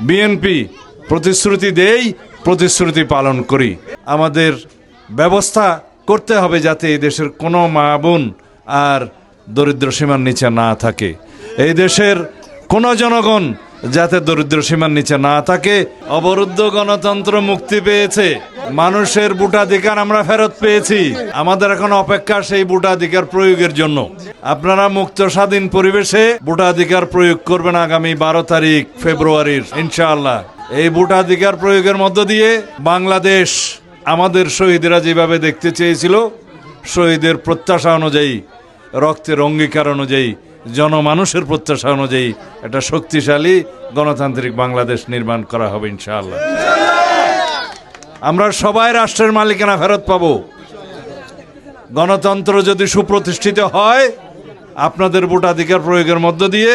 BNP প্রতিশ্রুতি দেই, প্রতিশ্রুতি পালন করি। আমাদের ব্যবস্থা করতে হবে যাতে এই দেশের কোনো মা বোন আর দরিদ্র সীমার নিচে না থাকে, এই দেশের কোনো জনগণ যাতে দরিদ্র সীমার নিচে না থাকে। অবরুদ্ধ গণতন্ত্র মুক্তি পেয়েছে, মানুষের ভোটাধিকার আমরা ফেরত পেয়েছি। আমাদের এখন অপেক্ষা সেই ভোটাধিকার প্রয়োগের জন্য। আপনারা মুক্ত স্বাধীন পরিবেশে ভোটাধিকার প্রয়োগ করবেন আগামী 12 তারিখ ফেব্রুয়ারির ইনশাআল্লাহ। এই ভোটাধিকার প্রয়োগের মধ্য দিয়ে বাংলাদেশ আমাদের শহীদরা যেভাবে দেখতে চেয়েছিল, শহীদের প্রত্যাশা অনুযায়ী, রক্তের অঙ্গীকার অনুযায়ী, জনমানুষের প্রত্যাশা অনুযায়ী একটা শক্তিশালী গণতান্ত্রিক বাংলাদেশ নির্মাণ করা হবে ইনশাআল্লাহ। আমরা সবাই রাষ্ট্রের মালিকানা ফেরত পাব। গণতন্ত্র যদি সুপ্রতিষ্ঠিত হয়, আপনাদের ভোটাধিকার প্রয়োগের মধ্য দিয়ে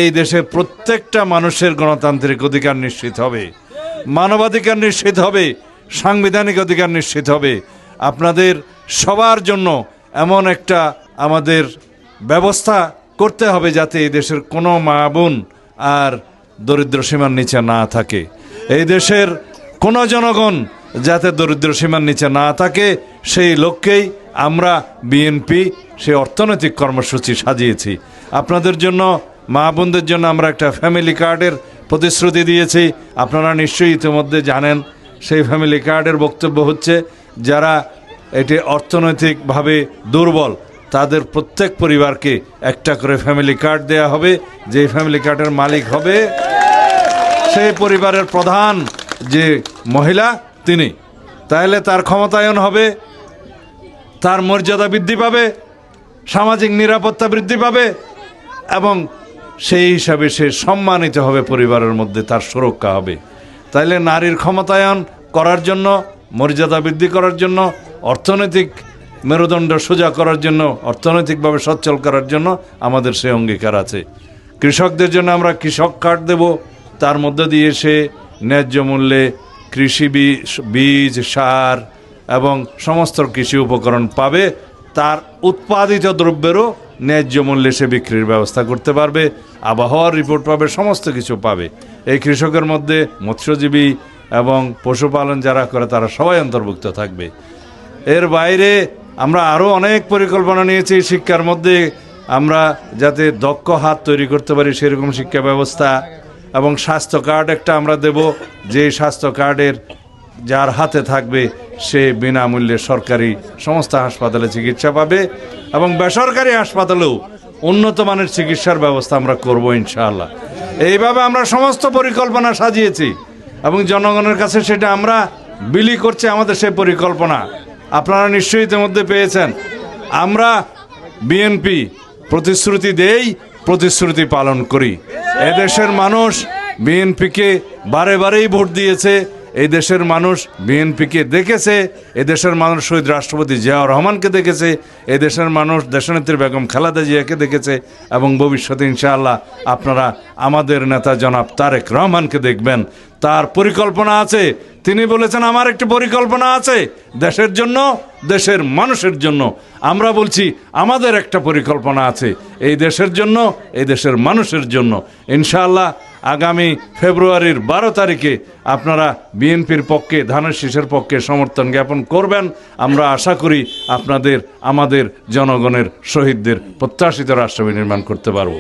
এই দেশে প্রত্যেকটা মানুষের গণতান্ত্রিক অধিকার নিশ্চিত হবে, মানবাধিকার নিশ্চিত হবে, সাংবিধানিক অধিকার নিশ্চিত হবে। আপনাদের সবার জন্য এমন একটা আমাদের ব্যবস্থা করতে হবে যাতে এই দেশের কোনো মা বোন আর দরিদ্র সীমার নিচে না থাকে, এই দেশের কোনো জনগণ যাতে দরিদ্র সীমার নিচে না থাকে। সেই লক্ষ্যেই আমরা বিএনপি সেই অর্থনৈতিক কর্মসূচি সাজিয়েছি। আপনাদের জন্য, মা বোনদের জন্য আমরা একটা ফ্যামিলি কার্ডের প্রতিশ্রুতি দিয়েছি। আপনারা নিশ্চয়ই ইতিমধ্যে জানেন। সেই ফ্যামিলি কার্ডের বক্তব্য হচ্ছে, যারা এটি অর্থনৈতিকভাবে দুর্বল তাদের প্রত্যেক পরিবারকে একটা করে ফ্যামিলি কার্ড দেয়া হবে। যে ফ্যামিলি কার্ডের মালিক হবে সেই পরিবারের প্রধান যে মহিলা তিনি, তাহলে তার ক্ষমতায়ন হবে, তার মর্যাদা বৃদ্ধি পাবে, সামাজিক নিরাপত্তা বৃদ্ধি পাবে এবং সেই হিসাবে সে সম্মানিত হবে, পরিবারের মধ্যে তার সুরক্ষা হবে। তাইলে নারীর ক্ষমতায়ন করার জন্য, মর্যাদা বৃদ্ধি করার জন্য, অর্থনৈতিক মেরুদণ্ড সোজা করার জন্য, অর্থনৈতিকভাবে সচ্ছল করার জন্য আমাদের সে অঙ্গীকার আছে। কৃষকদের জন্য আমরা কৃষক কার্ড দেব, তার মধ্য দিয়ে সে ন্যায্য মূল্যে কৃষি বীজ, সার এবং সমস্ত কৃষি উপকরণ পাবে। তার উৎপাদিত দ্রব্যেরও ন্যায্য মূল্যে সে বিক্রির ব্যবস্থা করতে পারবে, আবহাওয়ার রিপোর্ট পাবে, সমস্ত কিছু পাবে। এই কৃষকের মধ্যে মৎস্যজীবী এবং পশুপালন যারা করে তারা সবাই অন্তর্ভুক্ত থাকবে। এর বাইরে আমরা আরও অনেক পরিকল্পনা নিয়েছি। শিক্ষার মধ্যে আমরা যাতে দক্ষ হাত তৈরি করতে পারি সেরকম শিক্ষা ব্যবস্থা, এবং স্বাস্থ্য কার্ড একটা আমরা দেব, যে স্বাস্থ্য কার্ডের যার হাতে থাকবে সে বিনামূল্যে সরকারি সমস্ত হাসপাতালে চিকিৎসা পাবে এবং বেসরকারি হাসপাতালেও উন্নত মানের চিকিৎসার ব্যবস্থা আমরা করব ইনশাআল্লাহ। এইভাবে আমরা সমস্ত পরিকল্পনা সাজিয়েছি এবং জনগণের কাছে সেটা আমরা বিলি করছি। আমাদের সেই পরিকল্পনা আপনারা নিশ্চয়ই ইতিমধ্যে পেয়েছেন। আমরা বিএনপি প্রতিশ্রুতি দেই, প্রতিশ্রুতি পালন করি। এদেশের মানুষ বিএনপিকে বারে বারেই ভোট দিয়েছে। এই দেশের মানুষ বিএনপিকে দেখেছে, এদেশের মানুষ শহীদ রাষ্ট্রপতি জিয়াউর রহমানকে দেখেছে, এদেশের মানুষ দেশনেত্রী বেগম খালেদা জিয়াকে দেখেছে এবং ভবিষ্যতে ইনশাআল্লাহ আপনারা আমাদের নেতা জনাব তারেক রহমানকে দেখবেন। তার পরিকল্পনা আছে। তিনি বলেছেন আমার একটি পরিকল্পনা আছে দেশের জন্য, দেশের মানুষের জন্য। আমরা বলছি আমাদের একটা পরিকল্পনা আছে এই দেশের জন্য, এই দেশের মানুষের জন্য। ইনশাআল্লাহ আগামী ফেব্রুয়ারির 12 তারিখে আপনারা বিএনপির পক্ষে, ধানের শীষের পক্ষে সমর্থন জ্ঞাপন করবেন। আমরা আশা করি আপনাদের, আমাদের জনগণের, শহীদদের প্রত্যাশিত রাষ্ট্র নির্মাণ করতে পারব।